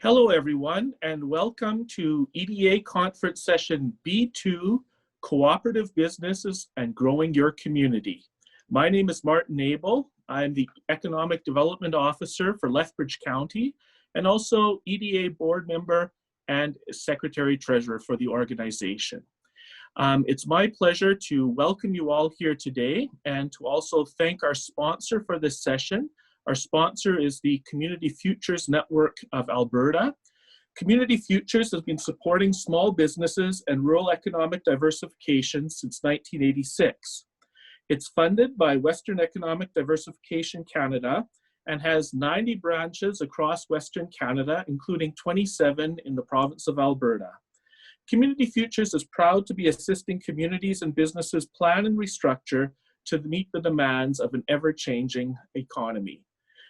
Hello, everyone, and welcome to EDA Conference Session B2, Cooperative Businesses and Growing Your Community. My name is Martin Abel. I'm the Economic Development Officer for Lethbridge County and also EDA Board Member and Secretary Treasurer for the organization. It's my pleasure to welcome you all here today and to also thank our sponsor for this session. Our sponsor is the Community Futures Network of Alberta. Community Futures has been supporting small businesses and rural economic diversification since 1986. It's funded by Western Economic Diversification Canada and has 90 branches across Western Canada, including 27 in the province of Alberta. Community Futures is proud to be assisting communities and businesses plan and restructure to meet the demands of an ever-changing economy.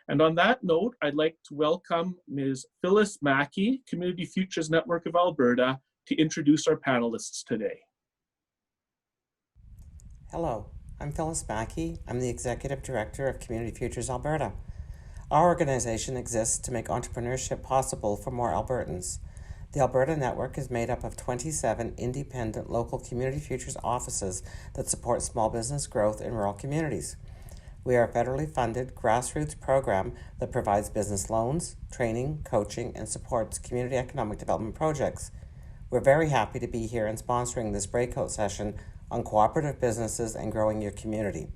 And on that note, I'd like to welcome Ms. Phyllis Mackey, Community Futures Network of Alberta, to introduce our panelists today. Hello, I'm Phyllis Mackey. I'm the Executive Director of Community Futures Alberta. Our organization exists to make entrepreneurship possible for more Albertans. The Alberta Network is made up of 27 independent local Community Futures offices that support small business growth in rural communities. We are a federally funded grassroots program that provides business loans, training, coaching, and supports community economic development projects. We're very happy to be here and sponsoring this breakout session on cooperative businesses and growing your community.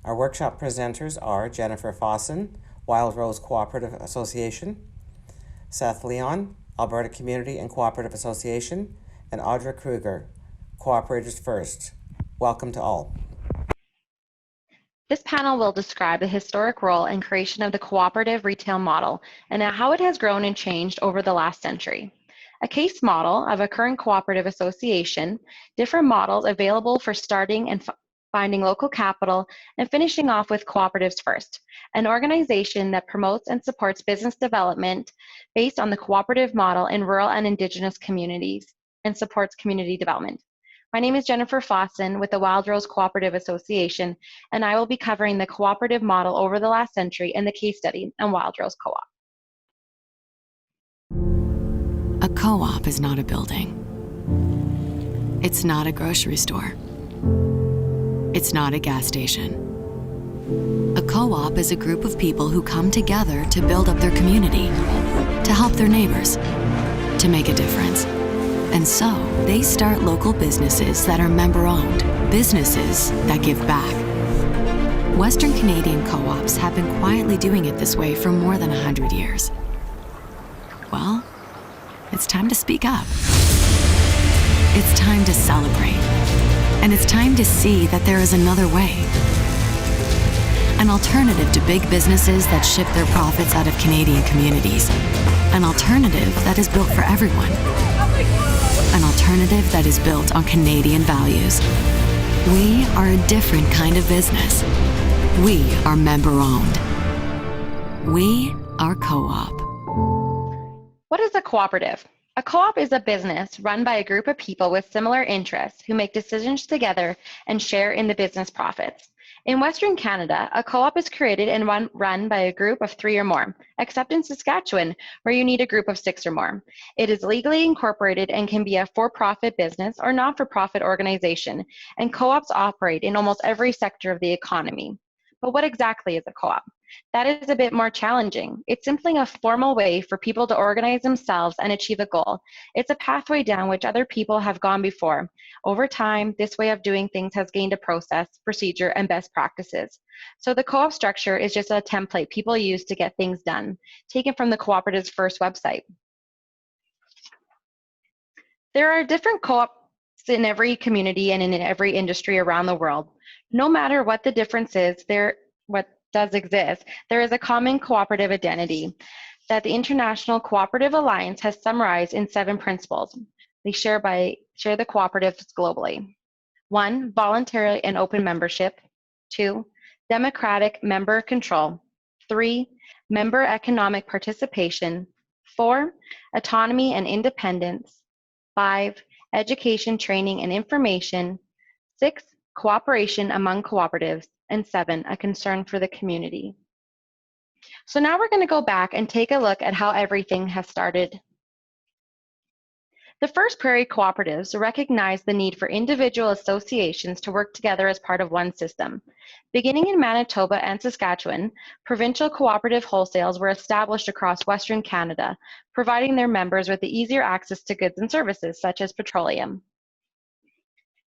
Our workshop presenters are Jennifer Fossen, Wildrose Cooperative Association, Seth Leon, Alberta Community and Cooperative Association, and Audra Kruger, Cooperatives First. Welcome to all. This panel will describe the historic role and creation of the cooperative retail model and how it has grown and changed over the last century. A case model of a current cooperative association, different models available for starting and finding local capital, and finishing off with Cooperatives First, an organization that promotes and supports business development based on the cooperative model in rural and Indigenous communities and supports community development. My name is Jennifer Fossen with the Wildrose Cooperative Association, and I will be covering the cooperative model over the last century and the case study on Wildrose Co-op. A co-op is not a building. It's not a grocery store. It's not a gas station. A co-op is a group of people who come together to build up their community, to help their neighbors, to make a difference. And so, they start local businesses that are member-owned, businesses that give back. Western Canadian co-ops have been quietly doing it this way for more than 100 years. Well, it's time to speak up. It's time to celebrate. And it's time to see that there is another way. An alternative to big businesses that ship their profits out of Canadian communities. An alternative that is built for everyone. An alternative that is built on Canadian values. We are a different kind of business. We are member-owned. We are co-op. What is a cooperative? A co-op is a business run by a group of people with similar interests who make decisions together and share in the business profits. In Western Canada, a co-op is created and run by a group of 3 or more, except in Saskatchewan, where you need a group of 6 or more. It is legally incorporated and can be a for-profit business or not-for-profit organization, and co-ops operate in almost every sector of the economy. But what exactly is a co-op? That is a bit more challenging. It's simply a formal way for people to organize themselves and achieve a goal. It's a pathway down which other people have gone before. Over time, this way of doing things has gained a process, procedure, and best practices. So the co-op structure is just a template people use to get things done, taken from the Cooperatives First website. There are different co-ops in every community and in every industry around the world. No matter what the difference is, what does exist, there is a common cooperative identity that the International Cooperative Alliance has summarized in 7 principles. They share the cooperatives globally. 1, voluntary and open membership. 2, democratic member control. 3, member economic participation. 4, autonomy and independence. 5, education, training, and information. 6, cooperation among cooperatives. And 7, a concern for the community. So now we're going to go back and take a look at how everything has started. The first prairie cooperatives recognized the need for individual associations to work together as part of one system. Beginning in Manitoba and Saskatchewan, provincial cooperative wholesales were established across Western Canada, providing their members with the easier access to goods and services such as petroleum.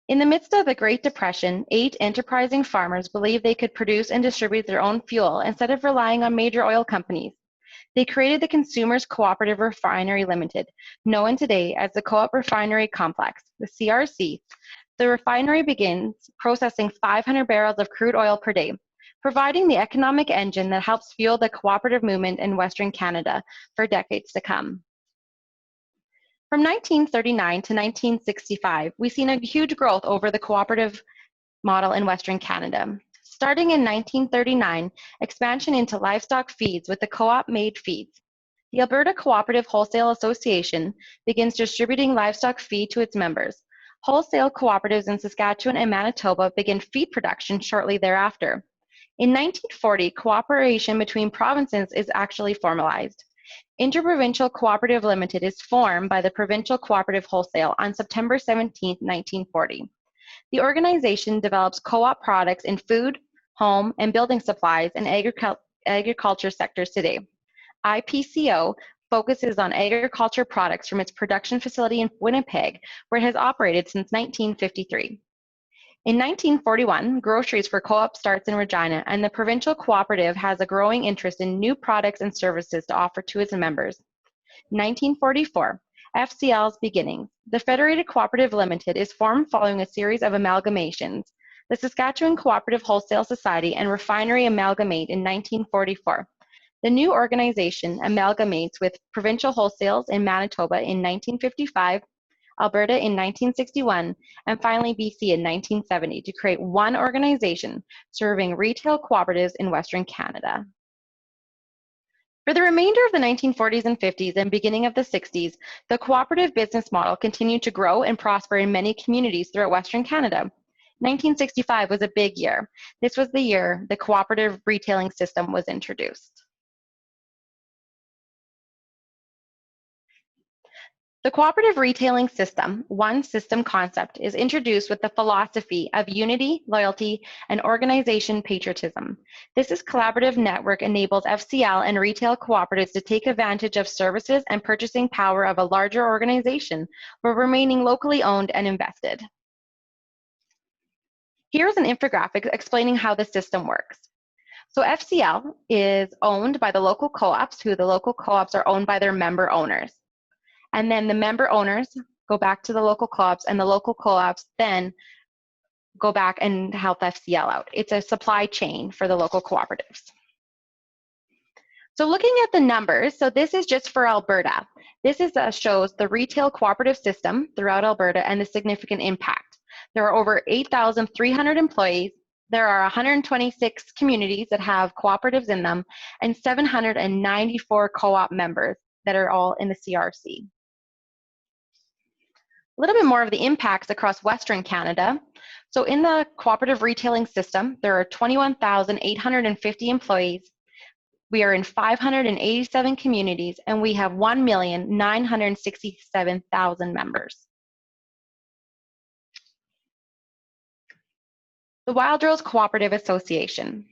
In the midst of the Great Depression, 8 enterprising farmers believed they could produce and distribute their own fuel instead of relying on major oil companies. They created the Consumers Cooperative Refinery Limited, known today as the Co-op Refinery Complex, the CRC. The refinery begins processing 500 barrels of crude oil per day, providing the economic engine that helps fuel the cooperative movement in Western Canada for decades to come. From 1939 to 1965, we've seen a huge growth over the cooperative model in Western Canada. Starting in 1939, expansion into livestock feeds with the co-op made feeds. The Alberta Cooperative Wholesale Association begins distributing livestock feed to its members. Wholesale cooperatives in Saskatchewan and Manitoba begin feed production shortly thereafter. In 1940, cooperation between provinces is actually formalized. Interprovincial Cooperative Limited is formed by the Provincial Cooperative Wholesale on September 17, 1940. The organization develops co-op products in food, home, and building supplies and agriculture sectors today. IPCO focuses on agriculture products from its production facility in Winnipeg, where it has operated since 1953. In 1941, groceries for Co-op starts in Regina, and the provincial cooperative has a growing interest in new products and services to offer to its members. 1944, FCL's beginnings. The Federated Cooperative Limited is formed following a series of amalgamations. The Saskatchewan Cooperative Wholesale Society and Refinery amalgamate in 1944. The new organization amalgamates with provincial wholesales in Manitoba in 1955, Alberta in 1961, and finally BC in 1970 to create one organization serving retail cooperatives in Western Canada. For the remainder of the 1940s and 50s and beginning of the 60s, the cooperative business model continued to grow and prosper in many communities throughout Western Canada. 1965 was a big year. This was the year the cooperative retailing system was introduced. The cooperative retailing system, one system concept, is introduced with the philosophy of unity, loyalty, and organization patriotism. This collaborative network enables FCL and retail cooperatives to take advantage of services and purchasing power of a larger organization while remaining locally owned and invested. Here's an infographic explaining how the system works. So FCL is owned by the local co-ops, who the local co-ops are owned by their member owners. And then the member owners go back to the local co-ops, and the local co-ops then go back and help FCL out. It's a supply chain for the local cooperatives. So looking at the numbers, so this is just for Alberta. This shows the retail cooperative system throughout Alberta and the significant impact. There are over 8,300 employees. There are 126 communities that have cooperatives in them, and 794 co-op members that are all in the CRC. A little bit more of the impacts across Western Canada. So in the cooperative retailing system, there are 21,850 employees. We are in 587 communities, and we have 1,967,000 members. The Wildrose Cooperative Association.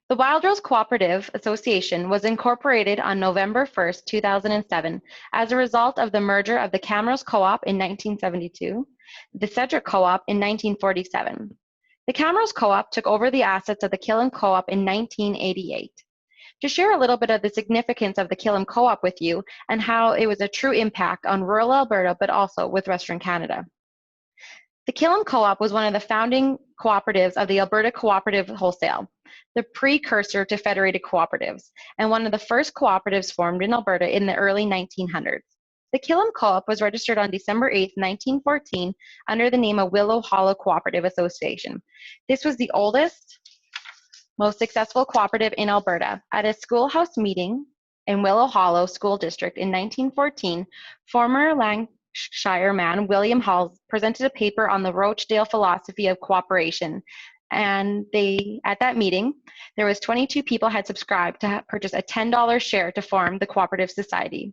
The Wildrose Cooperative Association was incorporated on November 1st, 2007 as a result of the merger of the Camrose Co-op in 1972, the Cedric Co-op in 1947. The Camrose Co-op took over the assets of the Killam Co-op in 1988. To share a little bit of the significance of the Killam Co-op with you and how it was a true impact on rural Alberta, but also with Western Canada. The Killam Co-op was one of the founding cooperatives of the Alberta Cooperative Wholesale, the precursor to federated cooperatives, and one of the first cooperatives formed in Alberta in the early 1900s. The Killam Co-op was registered on December 8, 1914, under the name of Willow Hollow Cooperative Association. This was the oldest, most successful cooperative in Alberta. At a schoolhouse meeting in Willow Hollow School District in 1914, former Lancashire man William Hall presented a paper on the Rochdale philosophy of cooperation and at that meeting, there was 22 people had subscribed to purchase a $10 share to form the Cooperative Society.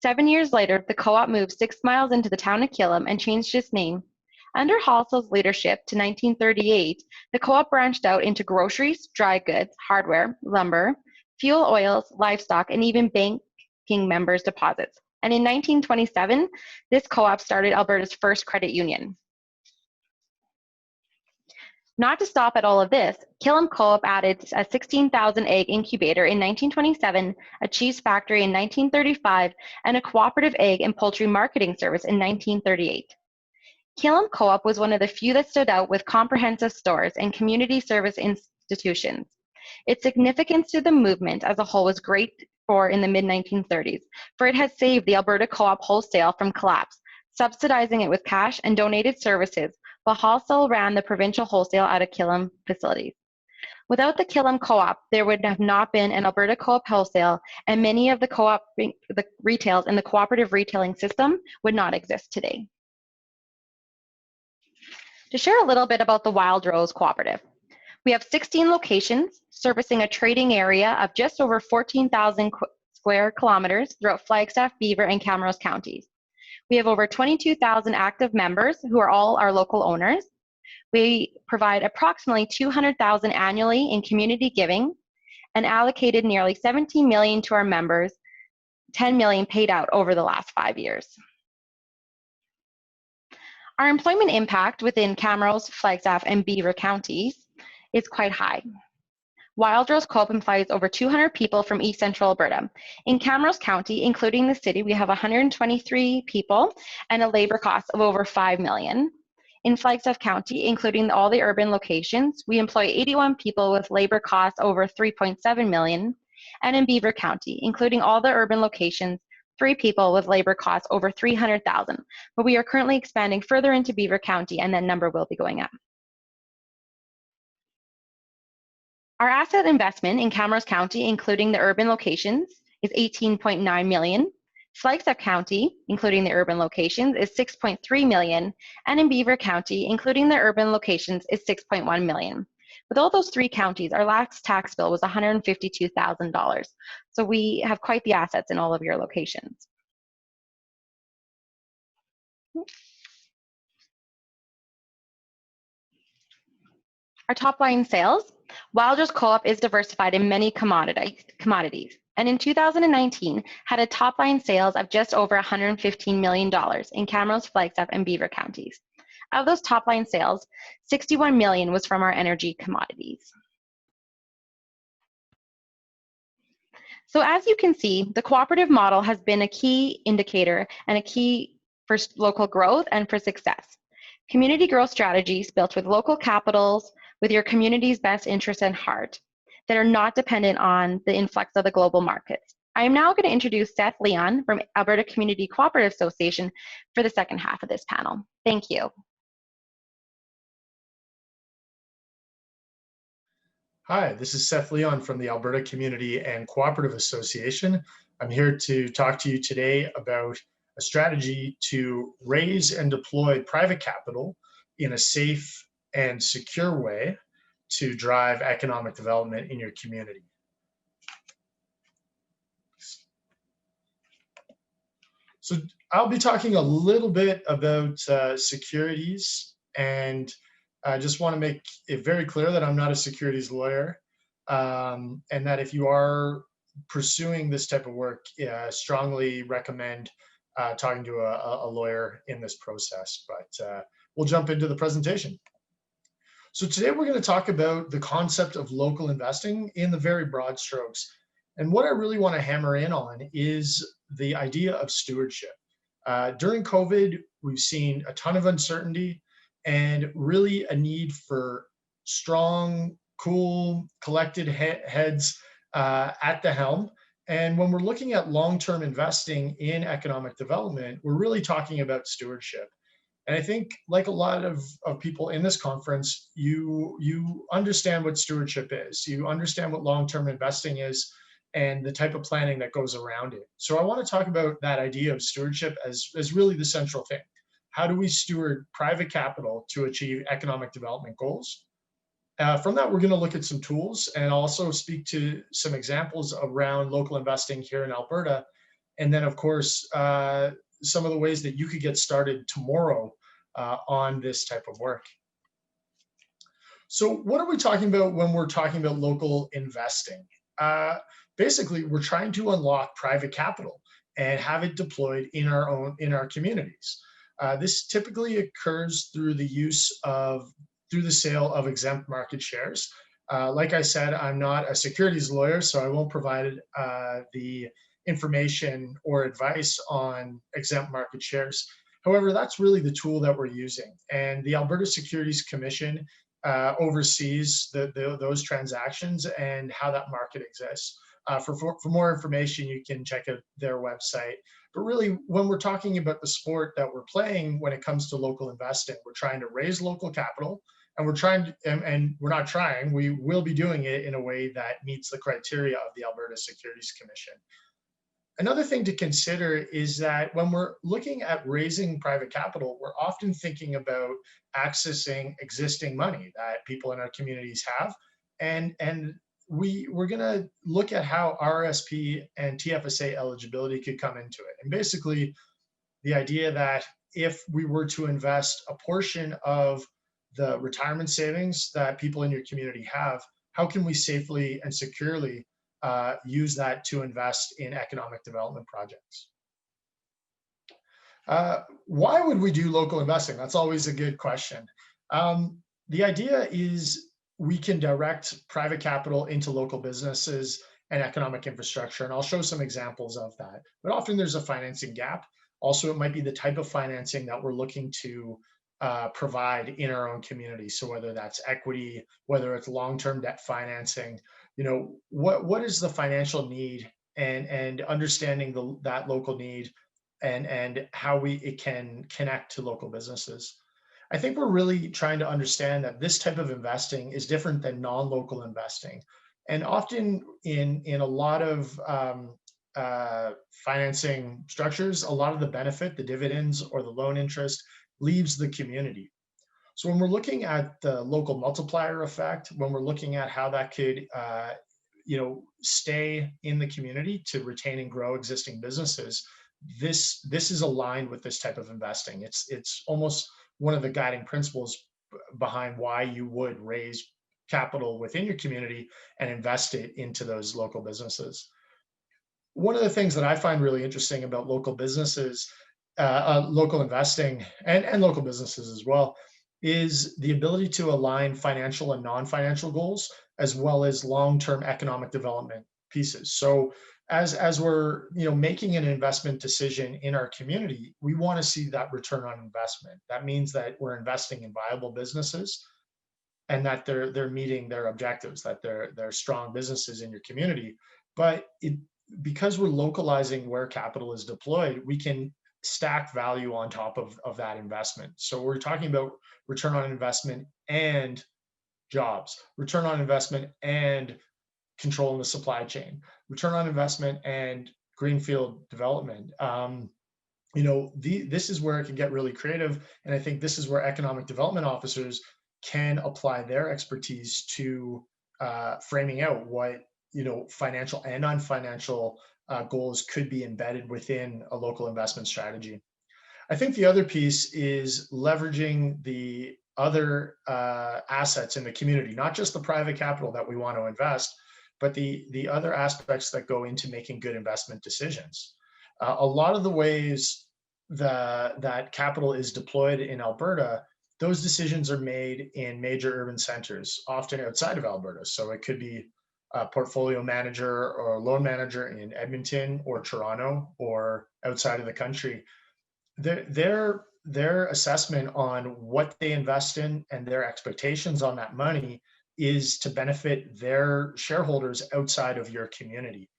7 years later, the co-op moved 6 miles into the town of Killam and changed its name. Under Halsell's leadership to 1938, the co-op branched out into groceries, dry goods, hardware, lumber, fuel oils, livestock, and even banking members' deposits. And in 1927, this co-op started Alberta's first credit union. Not to stop at all of this, Killam Co-op added a 16,000 egg incubator in 1927, a cheese factory in 1935, and a cooperative egg and poultry marketing service in 1938. Killam Co-op was one of the few that stood out with comprehensive stores and community service institutions. Its significance to the movement as a whole was great in the mid-1930s, for it has saved the Alberta Co-op wholesale from collapse, subsidizing it with cash and donated services, while Halsell ran the provincial wholesale out of Killam facilities. Without the Killam Co-op, there would have not been an Alberta Co-op wholesale, and many of the retails in the cooperative retailing system would not exist today. To share a little bit about the Wildrose Cooperative, we have 16 locations servicing a trading area of just over 14,000 square kilometers throughout Flagstaff, Beaver, and Camrose counties. We have over 22,000 active members who are all our local owners. We provide approximately $200,000 annually in community giving and allocated nearly $17 million to our members, $10 million paid out over the last 5 years. Our employment impact within Camrose, Flagstaff, and Beaver counties is quite high. Wildrose Coop employs over 200 people from East Central Alberta. In Camrose County, including the city, we have 123 people and a labor cost of over $5 million. In Flagstaff County, including all the urban locations, we employ 81 people with labor costs over $3.7 million. And in Beaver County, including all the urban locations, 3 people with labor costs over $300,000. But we are currently expanding further into Beaver County, and that number will be going up. Our asset investment in Camrose County, including the urban locations, is $18.9 million. Flagstaff County, including the urban locations, is $6.3 million. And in Beaver County, including the urban locations, is $6.1 million. With all those 3 counties, our last tax bill was $152,000. So we have quite the assets in all of your locations. Our top line sales. Wildrose Co-op is diversified in many commodities, and in 2019 had a top line sales of just over $115 million in Camrose, Flagstaff, and Beaver counties. Of those top line sales, $61 million was from our energy commodities. So as you can see, the cooperative model has been a key indicator and a key for local growth and for success. Community growth strategies built with local capitals, with your community's best interests at heart, that are not dependent on the influx of the global markets. I am now going to introduce Seth Leon from Alberta Community Cooperative Association for the second half of this panel. Thank you. Hi, this is Seth Leon from the Alberta Community and Cooperative Association. I'm here to talk to you today about a strategy to raise and deploy private capital in a safe and secure way to drive economic development in your community. So I'll be talking a little bit about securities, and I just want to make it very clear that I'm not a securities lawyer, and that if you are pursuing this type of work, strongly recommend talking to a lawyer in this process. But we'll jump into the presentation. So today we're going to talk about the concept of local investing in the very broad strokes. And what I really want to hammer in on is the idea of stewardship. During COVID, we've seen a ton of uncertainty and really a need for strong, cool, collected heads at the helm. And when we're looking at long-term investing in economic development, we're really talking about stewardship. And I think, like a lot of people in this conference, you understand what stewardship is. You understand what long-term investing is and the type of planning that goes around it. So I want to talk about that idea of stewardship as really the central thing. How do we steward private capital to achieve economic development goals? From that, we're going to look at some tools and also speak to some examples around local investing here in Alberta. And then, of course, some of the ways that you could get started tomorrow on this type of work. So what are we talking about when we're talking about local investing? Basically, we're trying to unlock private capital and have it deployed in our communities. This typically occurs through the sale of exempt market shares. Like I said, I'm not a securities lawyer, so I won't provide the information or advice on exempt market shares. However, that's really the tool that we're using. And the Alberta Securities Commission oversees those transactions and how that market exists. For more information, you can check out their website. But really, when we're talking about the sport that we're playing when it comes to local investing, we're trying to raise local capital, and we're not trying, we will be doing it in a way that meets the criteria of the Alberta Securities Commission. Another thing to consider is that when we're looking at raising private capital, we're often thinking about accessing existing money that people in our communities have. And we're going to look at how RRSP and TFSA eligibility could come into it. And basically, the idea that if we were to invest a portion of the retirement savings that people in your community have, how can we safely and securely use that to invest in economic development projects? Why would we do local investing? That's always a good question. The idea is we can direct private capital into local businesses and economic infrastructure, and I'll show some examples of that. But often there's a financing gap. Also, it might be the type of financing that we're looking to provide in our own community. So whether that's equity, whether it's long-term debt financing, what is the financial need, and understanding that local need and how it can connect to local businesses. I think we're really trying to understand that this type of investing is different than non-local investing. And often in a lot of financing structures, a lot of the benefit, the dividends or the loan interest, leaves the community. So when we're looking at the local multiplier effect, when we're looking at how that could stay in the community to retain and grow existing businesses, this is aligned with this type of investing. It's almost one of the guiding principles behind why you would raise capital within your community and invest it into those local businesses. One of the things that I find really interesting about local businesses, local investing, and local businesses as well, is the ability to align financial and non-financial goals, as well as long-term economic development pieces. So as we're making an investment decision in our community, we want to see that return on investment. That means that we're investing in viable businesses and that they're meeting their objectives, that they're strong businesses in your community. But because we're localizing where capital is deployed, we can stack value on top of that investment. So we're talking about return on investment and jobs, return on investment and controlling the supply chain, return on investment and greenfield development. This is where it can get really creative. And I think this is where economic development officers can apply their expertise to framing out what financial and non-financial goals could be embedded within a local investment strategy. I think the other piece is leveraging the other assets in the community, not just the private capital that we want to invest, but the other aspects that go into making good investment decisions. A lot of the ways that capital is deployed in Alberta, those decisions are made in major urban centers, often outside of Alberta. So it could be a portfolio manager or a loan manager in Edmonton or Toronto or outside of the country. Their assessment on what they invest in and their expectations on that money is to benefit their shareholders outside of your community.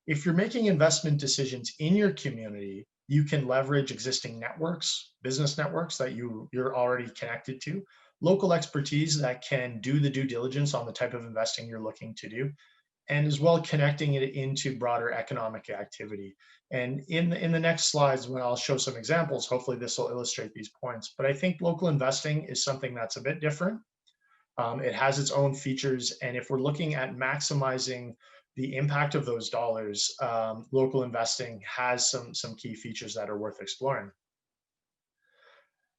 If you're making investment decisions in your community, you can leverage existing networks, business networks that you're already connected to, local expertise that can do the due diligence on the type of investing you're looking to do, and as well connecting it into broader economic activity. And in the next slides, when I'll show some examples, hopefully this will illustrate these points. But I think local investing is something that's a bit different. It has its own features, and if we're looking at maximizing the impact of those dollars, local investing has some key features that are worth exploring.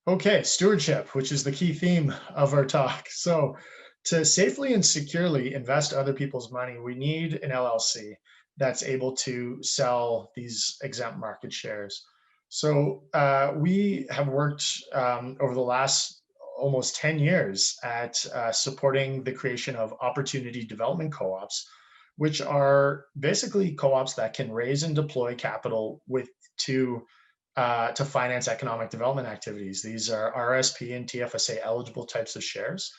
Okay, stewardship, which is the key theme of our talk. So to safely and securely invest other people's money, we need an LLC that's able to sell these exempt market shares. So we have worked over the last almost 10 years at supporting the creation of opportunity development co-ops, which are basically co-ops that can raise and deploy capital to finance economic development activities. These are RSP and TFSA eligible types of shares.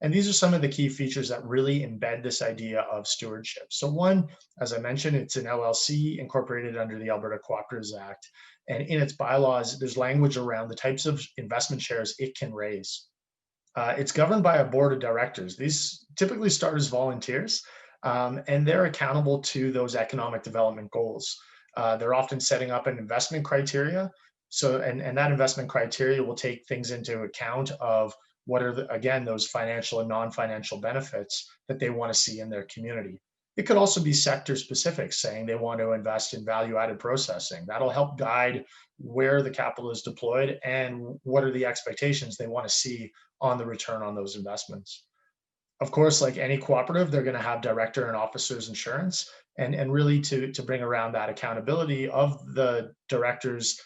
And these are some of the key features that really embed this idea of stewardship. So one, as I mentioned, it's an LLC incorporated under the Alberta Cooperatives Act. And in its bylaws, there's language around the types of investment shares it can raise. It's governed by a board of directors. These typically start as volunteers, and they're accountable to those economic development goals. They're often setting up an investment criteria. So, and that investment criteria will take things into account of what are, again, those financial and non-financial benefits that they want to see in their community. It could also be sector specific, saying they want to invest in value-added processing. That'll help guide where the capital is deployed and what are the expectations they want to see on the return on those investments. Of course, like any cooperative, they're going to have director and officers insurance, and really to bring around that accountability of the directors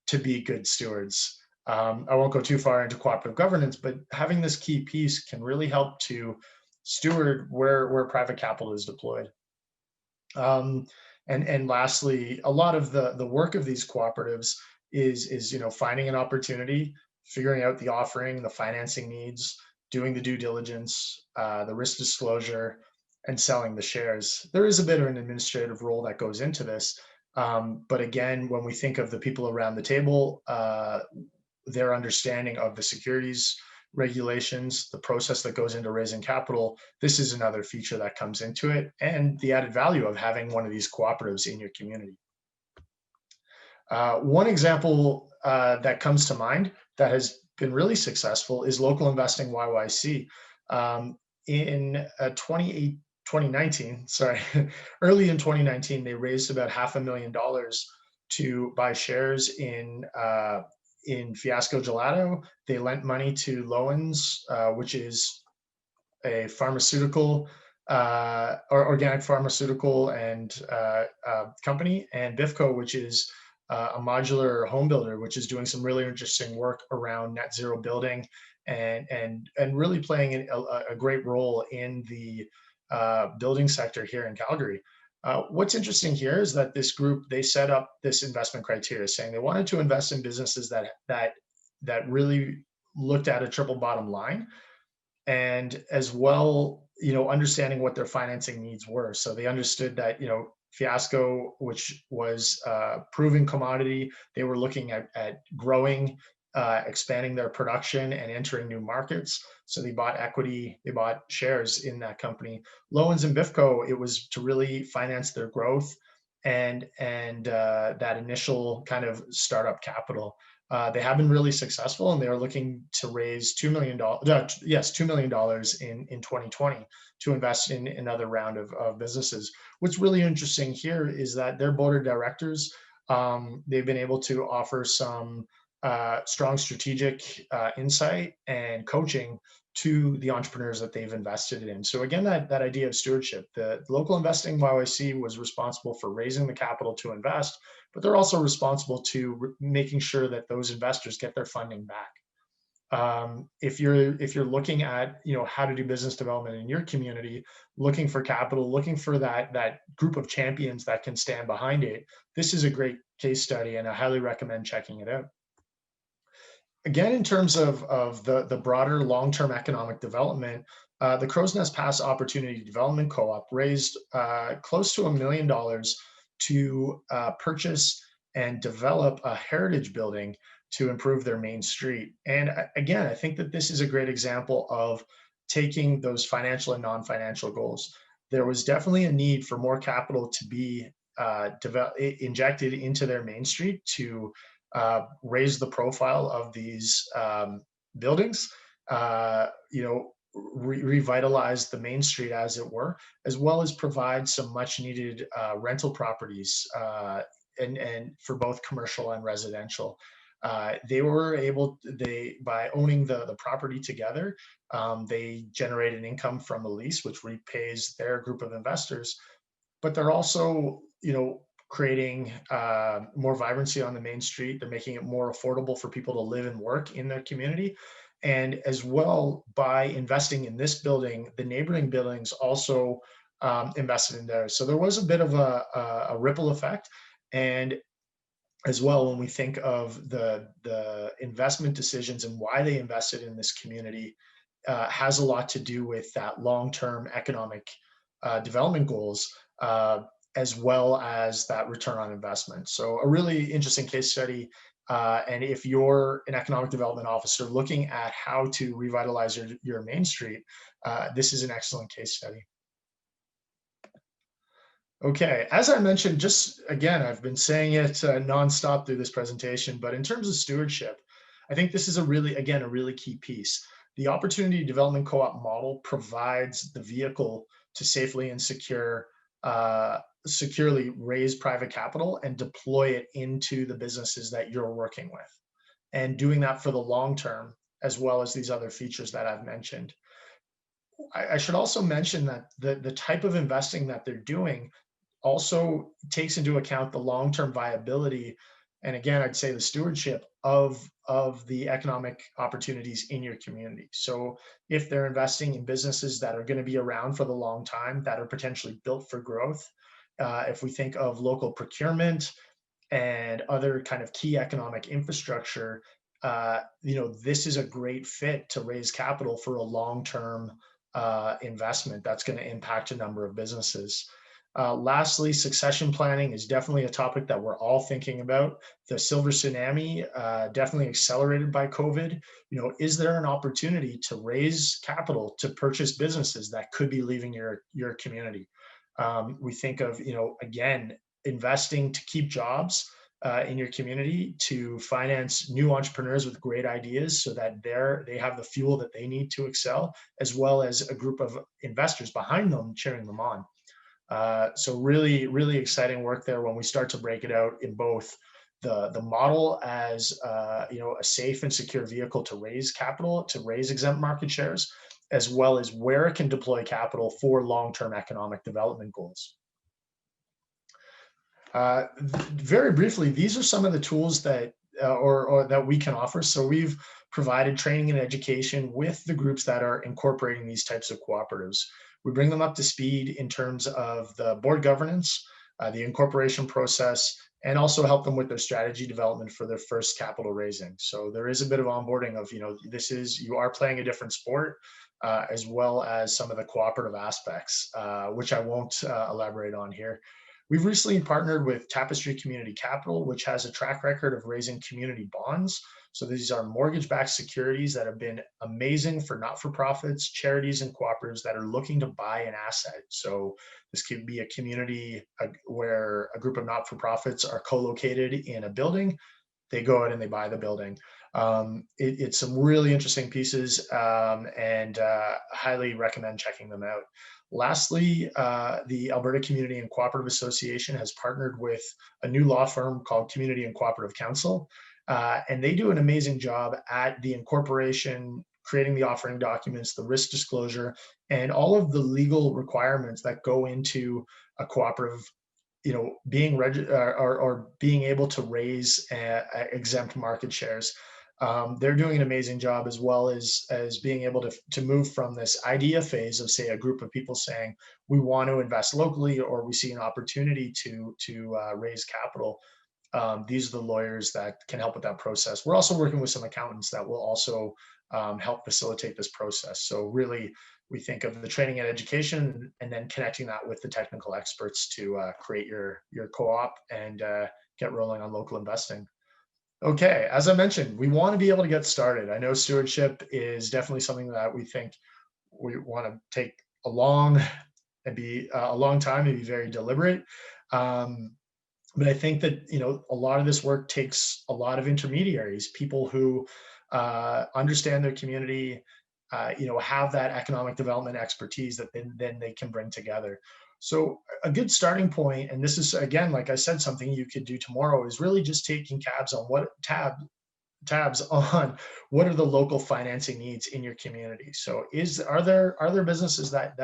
to be good stewards. I won't go too far into cooperative governance, but having this key piece can really help to steward where private capital is deployed. And lastly, a lot of the work of these cooperatives is finding an opportunity, figuring out the offering, the financing needs, doing the due diligence, the risk disclosure, and selling the shares. There is a bit of an administrative role that goes into this. But again, when we think of the people around the table, their understanding of the securities regulations, the process that goes into raising capital, this is another feature that comes into it, and the added value of having one of these cooperatives in your community. One example that comes to mind that has been really successful is local Investing YYC. In 2019, early in 2019, they raised about $500,000 to buy shares in Fiasco Gelato. They lent money to Lowen's, which is a pharmaceutical or organic pharmaceutical and company, and Bifco, which is a modular home builder, which is doing some really interesting work around net zero building and really playing a great role in the building sector here in Calgary. What's interesting here is that this group, they set up this investment criteria saying they wanted to invest in businesses that really looked at a triple bottom line, and as well, understanding what their financing needs were. So they understood that, Fiasco, which was a proven commodity, they were looking at growing, expanding their production and entering new markets. So they bought equity, they bought shares in that company. Lowen's and Bifco, it was to really finance their growth and that initial kind of startup capital. They have been really successful, and they are looking to raise $2 million in 2020 to invest in another round of businesses. What's really interesting here is that their board of directors, they've been able to offer some strong strategic insight and coaching to the entrepreneurs that they've invested in. So again, that idea of stewardship, the local Investing YYC was responsible for raising the capital to invest, but they're also responsible to making sure that those investors get their funding back. If you're looking at how to do business development in your community, looking for capital, looking for that group of champions that can stand behind it, this is a great case study, and I highly recommend checking it out. Again, in terms of the broader long-term economic development, the Crow's Nest Pass Opportunity Development Co-op raised close to $1 million to purchase and develop a heritage building to improve their main street. And again, I think that this is a great example of taking those financial and non-financial goals. There was definitely a need for more capital to be injected into their main street to raise the profile of these buildings. revitalize the main street, as it were, as well as provide some much needed rental properties and for both commercial and residential. They were able, by owning the property together, they generate an income from a lease, which repays their group of investors. But they're also, creating more vibrancy on the main street. They're making it more affordable for people to live and work in their community. And as well, by investing in this building, the neighboring buildings also invested in theirs. So there was a bit of a ripple effect. And as well, when we think of the investment decisions and why they invested in this community, has a lot to do with that long-term economic development goals, as well as that return on investment. So a really interesting case study. And if you're an economic development officer looking at how to revitalize your main street, this is an excellent case study. Okay, as I mentioned, just again, I've been saying it nonstop through this presentation, but in terms of stewardship, I think this is a really key piece. The Opportunity Development Co-op model provides the vehicle to safely and securely raise private capital and deploy it into the businesses that you're working with, and doing that for the long term, as well as these other features that I've mentioned. I should also mention that the type of investing that they're doing also takes into account the long-term viability, and again, I'd say the stewardship of the economic opportunities in your community. So if they're investing in businesses that are going to be around for the long time, that are potentially built for growth, if we think of local procurement and other kind of key economic infrastructure, this is a great fit to raise capital for a long-term investment that's going to impact a number of businesses. Lastly, succession planning is definitely a topic that we're all thinking about. The silver tsunami, definitely accelerated by COVID. Is there an opportunity to raise capital to purchase businesses that could be leaving your community? We think of, again, investing to keep jobs in your community, to finance new entrepreneurs with great ideas so that they have the fuel that they need to excel, as well as a group of investors behind them cheering them on. So really, really exciting work there when we start to break it out in both the model as a safe and secure vehicle to raise capital, to raise exempt market shares, as well as where it can deploy capital for long-term economic development goals. Very briefly, these are some of the tools that or that we can offer. So we've provided training and education with the groups that are incorporating these types of cooperatives. We bring them up to speed in terms of the board governance, the incorporation process, and also help them with their strategy development for their first capital raising. So there is a bit of onboarding of, you are playing a different sport, as well as some of the cooperative aspects, which I won't elaborate on here. We've recently partnered with Tapestry Community Capital, which has a track record of raising community bonds. So these are mortgage-backed securities that have been amazing for not-for-profits, charities, and cooperatives that are looking to buy an asset. So this could be a community where a group of not-for-profits are co-located in a building. They go out and they buy the building. It's some really interesting pieces, and highly recommend checking them out. Lastly, the Alberta Community and Cooperative Association has partnered with a new law firm called Community and Cooperative Counsel, and they do an amazing job at the incorporation, creating the offering documents, the risk disclosure, and all of the legal requirements that go into a cooperative, being or being able to raise exempt market shares. They're doing an amazing job, as well as being able to move from this idea phase of, say, a group of people saying we want to invest locally, or we see an opportunity to raise capital. These are the lawyers that can help with that process. We're also working with some accountants that will also help facilitate this process. So really, we think of the training and education, and then connecting that with the technical experts to create your co-op and get rolling on local investing. Okay, as I mentioned, we want to be able to get started. I know stewardship is definitely something that we think we want to take a long time and be very deliberate. But I think that, a lot of this work takes a lot of intermediaries, people who understand their community, have that economic development expertise that then they can bring together. So a good starting point, and this is, again, like I said, something you could do tomorrow, is really just taking tabs on what are the local financing needs in your community. So are there businesses that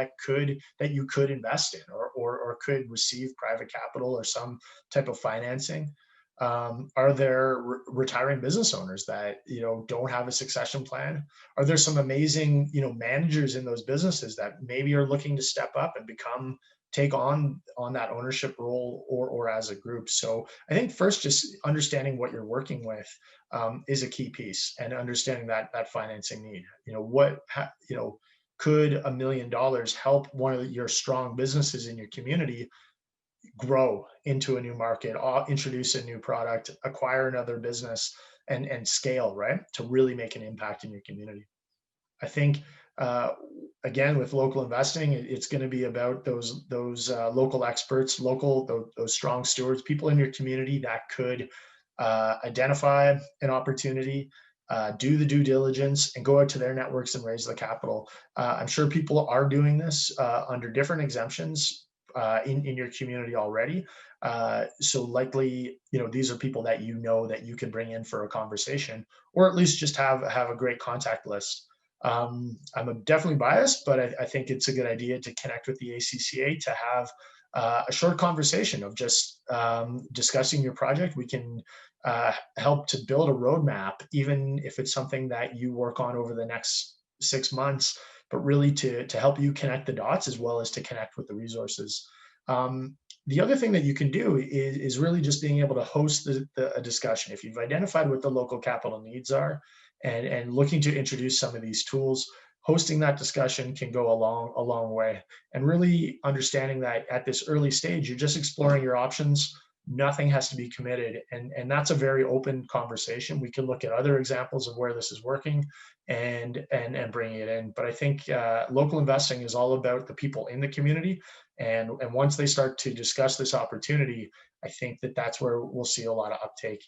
you could invest in, or could receive private capital or some type of financing? Are there retiring business owners that don't have a succession plan? Are there some amazing managers in those businesses that maybe are looking to step up and take on that ownership role, or as a group? So I think first, just understanding what you're working with is a key piece, and understanding that financing need. Could $1 million help one of your strong businesses in your community grow into a new market, introduce a new product, acquire another business, and scale, right, to really make an impact in your community? I think again, with local investing, it's going to be about those local experts, those strong stewards, people in your community that could identify an opportunity, do the due diligence, and go out to their networks and raise the capital. I'm sure people are doing this under different exemptions in your community already. So likely, these are people that that you can bring in for a conversation, or at least just have a great contact list. I'm definitely biased, but I think it's a good idea to connect with the ACCA to have a short conversation of just discussing your project. We can help to build a roadmap, even if it's something that you work on over the next 6 months, but really to help you connect the dots as well as to connect with the resources. The other thing that you can do is really just being able to host a discussion. If you've identified what the local capital needs are, and looking to introduce some of these tools, hosting that discussion can go a long way. And really understanding that at this early stage, you're just exploring your options. Nothing has to be committed, and that's a very open conversation. We can look at other examples of where this is working and bringing it in. But I think local investing is all about the people in the community, and once they start to discuss this opportunity, I think that's where we'll see a lot of uptake.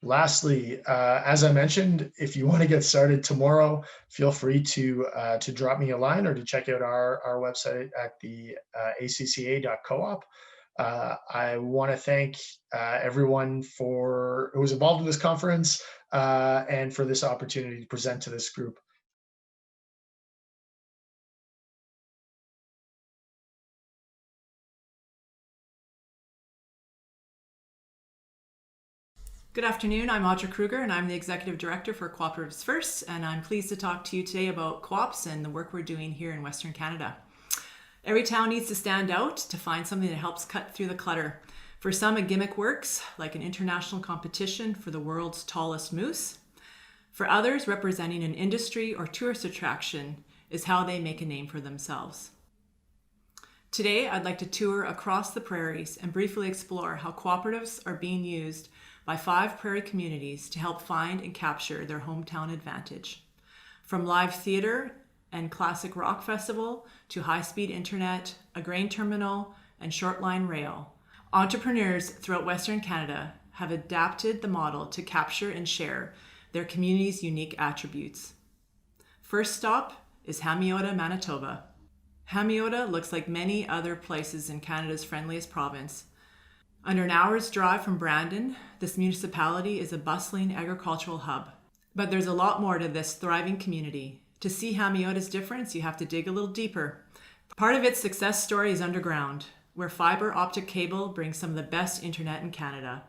Lastly, as I mentioned, if you want to get started tomorrow, feel free to drop me a line, or to check out our website at the acca.coop. I want to thank everyone who was involved in this conference and for this opportunity to present to this group. Good afternoon, I'm Audra Kruger, and I'm the Executive Director for Cooperatives First, and I'm pleased to talk to you today about co-ops and the work we're doing here in Western Canada. Every town needs to stand out to find something that helps cut through the clutter. For some, a gimmick works, like an international competition for the world's tallest moose. For others, representing an industry or tourist attraction is how they make a name for themselves. Today, I'd like to tour across the prairies and briefly explore how cooperatives are being used by 5 prairie communities to help find and capture their hometown advantage. From live theater and classic rock festival to high-speed internet, a grain terminal, and short-line rail, entrepreneurs throughout Western Canada have adapted the model to capture and share their community's unique attributes. First stop is Hamiota, Manitoba. Hamiota looks like many other places in Canada's friendliest province. Under an hour's drive from Brandon, this municipality is a bustling agricultural hub. But there's a lot more to this thriving community. To see Hamiota's difference, you have to dig a little deeper. Part of its success story is underground, where fiber optic cable brings some of the best internet in Canada.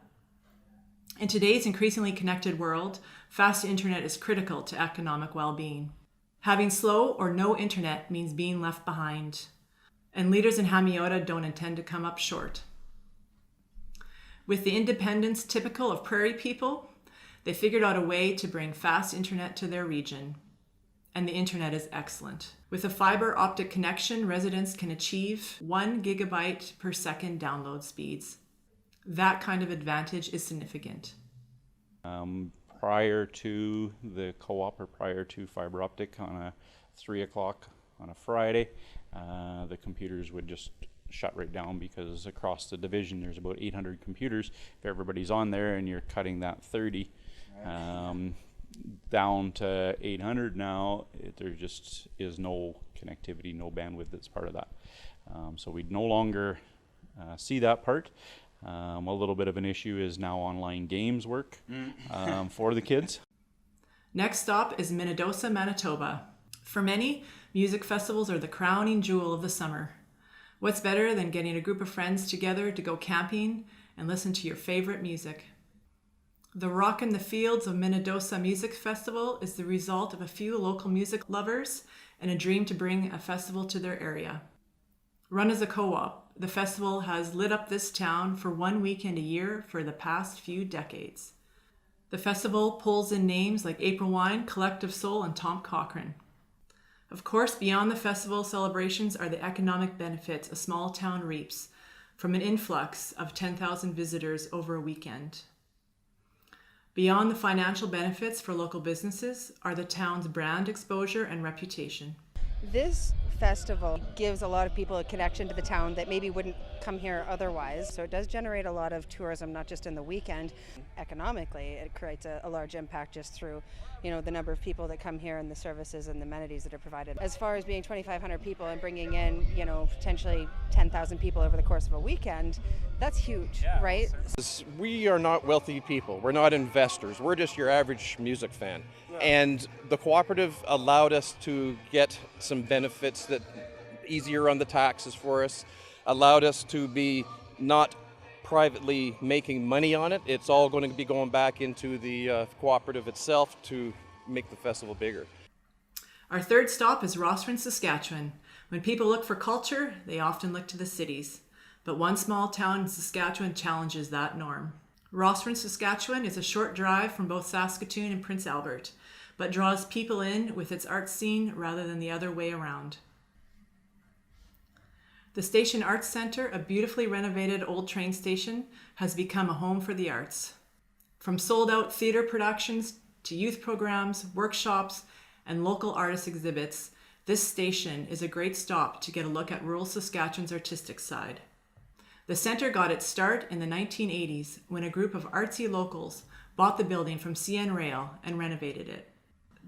In today's increasingly connected world, fast internet is critical to economic well-being. Having slow or no internet means being left behind, and leaders in Hamiota don't intend to come up short. With the independence typical of prairie people, they figured out a way to bring fast internet to their region. And the internet is excellent. With a fiber optic connection, residents can achieve 1 gigabyte per second download speeds. That kind of advantage is significant. Prior to the co-op, or prior to fiber optic on a 3 o'clock on a Friday, the computers would just shut right down, because across the division there's about 800 computers. If everybody's on there and you're cutting that 30, down to 800 now, there just is no connectivity, no bandwidth that's part of that. So we no longer see that part. A little bit of an issue is now online games work for the kids. Next stop is Minnedosa, Manitoba. For many, music festivals are the crowning jewel of the summer. What's better than getting a group of friends together to go camping and listen to your favorite music? The Rock in the Fields of Minnedosa Music Festival is the result of a few local music lovers and a dream to bring a festival to their area. Run as a co-op, the festival has lit up this town for one weekend a year for the past few decades. The festival pulls in names like April Wine, Collective Soul, and Tom Cochrane. Of course, beyond the festival celebrations are the economic benefits a small town reaps from an influx of 10,000 visitors over a weekend. Beyond the financial benefits for local businesses are the town's brand exposure and reputation. This festival gives a lot of people a connection to the town that maybe wouldn't come here otherwise. So it does generate a lot of tourism, not just in the weekend. Economically, it creates a large impact just through, the number of people that come here and the services and the amenities that are provided. As far as being 2,500 people and bringing in, potentially 10,000 people over the course of a weekend, that's huge, right? We are not wealthy people. We're not investors. We're just your average music fan. And the cooperative allowed us to get some benefits that easier on the taxes for us, allowed us to be not privately making money on it. It's all going to be going back into the cooperative itself to make the festival bigger. Our third stop is Rosthern, Saskatchewan. When people look for culture, they often look to the cities. But one small town in Saskatchewan challenges that norm. Rosthern, Saskatchewan is a short drive from both Saskatoon and Prince Albert, but draws people in with its art scene rather than the other way around. The Station Arts Centre, a beautifully renovated old train station, has become a home for the arts. From sold-out theatre productions to youth programs, workshops, and local artist exhibits, this station is a great stop to get a look at rural Saskatchewan's artistic side. The centre got its start in the 1980s when a group of artsy locals bought the building from CN Rail and renovated it.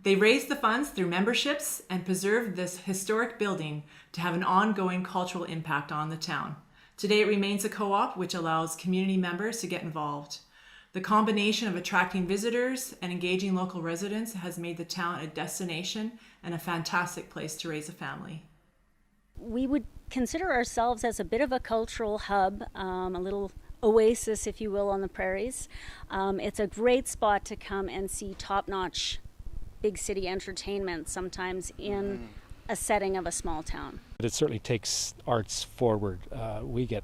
They raised the funds through memberships and preserved this historic building to have an ongoing cultural impact on the town. Today it remains a co-op which allows community members to get involved. The combination of attracting visitors and engaging local residents has made the town a destination and a fantastic place to raise a family. We would consider ourselves as a bit of a cultural hub, a little oasis, if you will, on the prairies. It's a great spot to come and see top-notch big city entertainment, sometimes in a setting of a small town. It certainly takes arts forward. We get,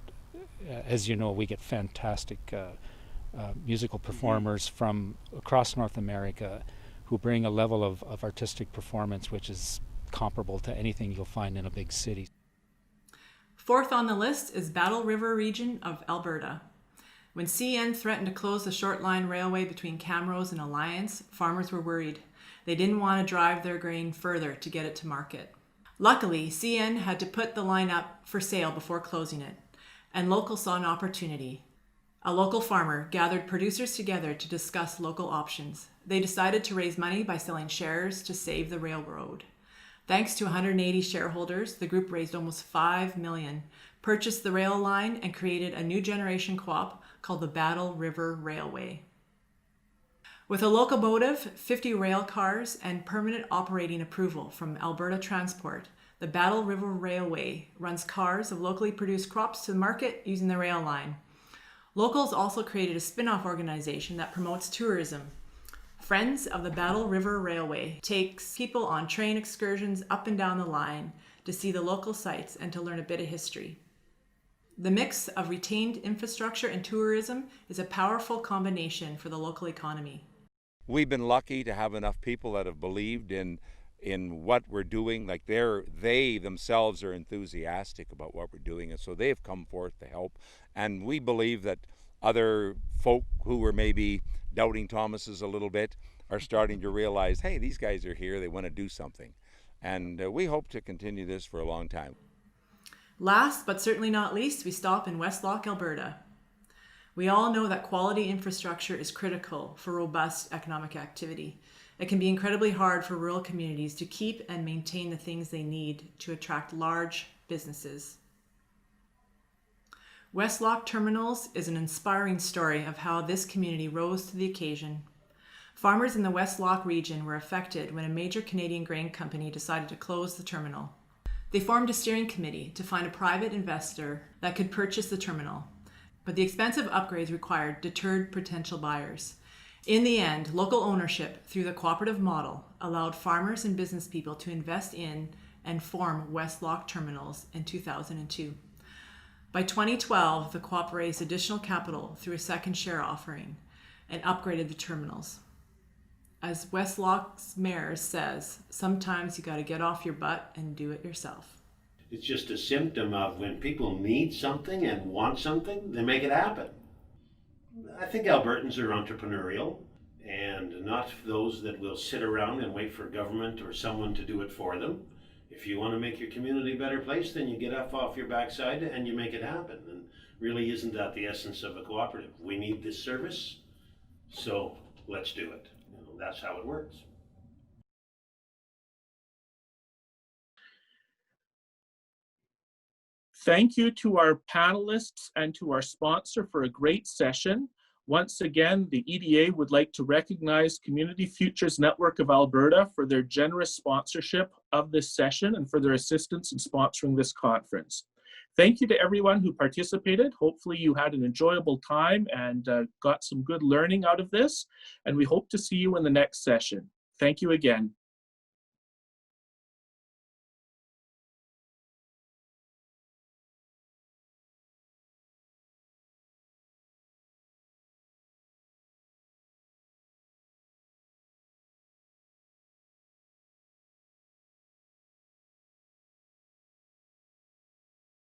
as you know, we get fantastic musical performers from across North America who bring a level of artistic performance which is comparable to anything you'll find in a big city. Fourth on the list is Battle River region of Alberta. When CN threatened to close the short line railway between Camrose and Alliance, farmers were worried. They didn't want to drive their grain further to get it to market. Luckily, CN had to put the line up for sale before closing it, and locals saw an opportunity. A local farmer gathered producers together to discuss local options. They decided to raise money by selling shares to save the railroad. Thanks to 180 shareholders, the group raised almost $5 million, purchased the rail line, and created a new generation co-op called the Battle River Railway. With a locomotive, 50 rail cars, and permanent operating approval from Alberta Transport, the Battle River Railway runs cars of locally produced crops to the market using the rail line. Locals also created a spin-off organization that promotes tourism. Friends of the Battle River Railway takes people on train excursions up and down the line to see the local sites and to learn a bit of history. The mix of retained infrastructure and tourism is a powerful combination for the local economy. We've been lucky to have enough people that have believed in what we're doing. Like they themselves are enthusiastic about what we're doing, and so they've come forth to help. And we believe that other folk who were maybe doubting Thomas's a little bit are starting to realize, hey, these guys are here, they want to do something. And we hope to continue this for a long time. Last but certainly not least, we stop in Westlock, Alberta. We all know that quality infrastructure is critical for robust economic activity. It can be incredibly hard for rural communities to keep and maintain the things they need to attract large businesses. West Loch Terminals is an inspiring story of how this community rose to the occasion. Farmers in the West Loch region were affected when a major Canadian grain company decided to close the terminal. They formed a steering committee to find a private investor that could purchase the terminal, but the expensive upgrades required deterred potential buyers. In the end, local ownership through the cooperative model allowed farmers and business people to invest in and form West Loch Terminals in 2002. By 2012, the co-op raised additional capital through a second share offering and upgraded the terminals. As West Loch's mayor says, sometimes you got to get off your butt and do it yourself. It's just a symptom of when people need something and want something, they make it happen. I think Albertans are entrepreneurial and not those that will sit around and wait for government or someone to do it for them. If you want to make your community a better place, then you get up off your backside and you make it happen. And really, isn't that the essence of a cooperative? We need this service, so let's do it. That's how it works. Thank you to our panelists and to our sponsor for a great session. Once again, the EDA would like to recognize Community Futures Network of Alberta for their generous sponsorship of this session and for their assistance in sponsoring this conference. Thank you to everyone who participated. Hopefully you had an enjoyable time and got some good learning out of this, and we hope to see you in the next session. Thank you again.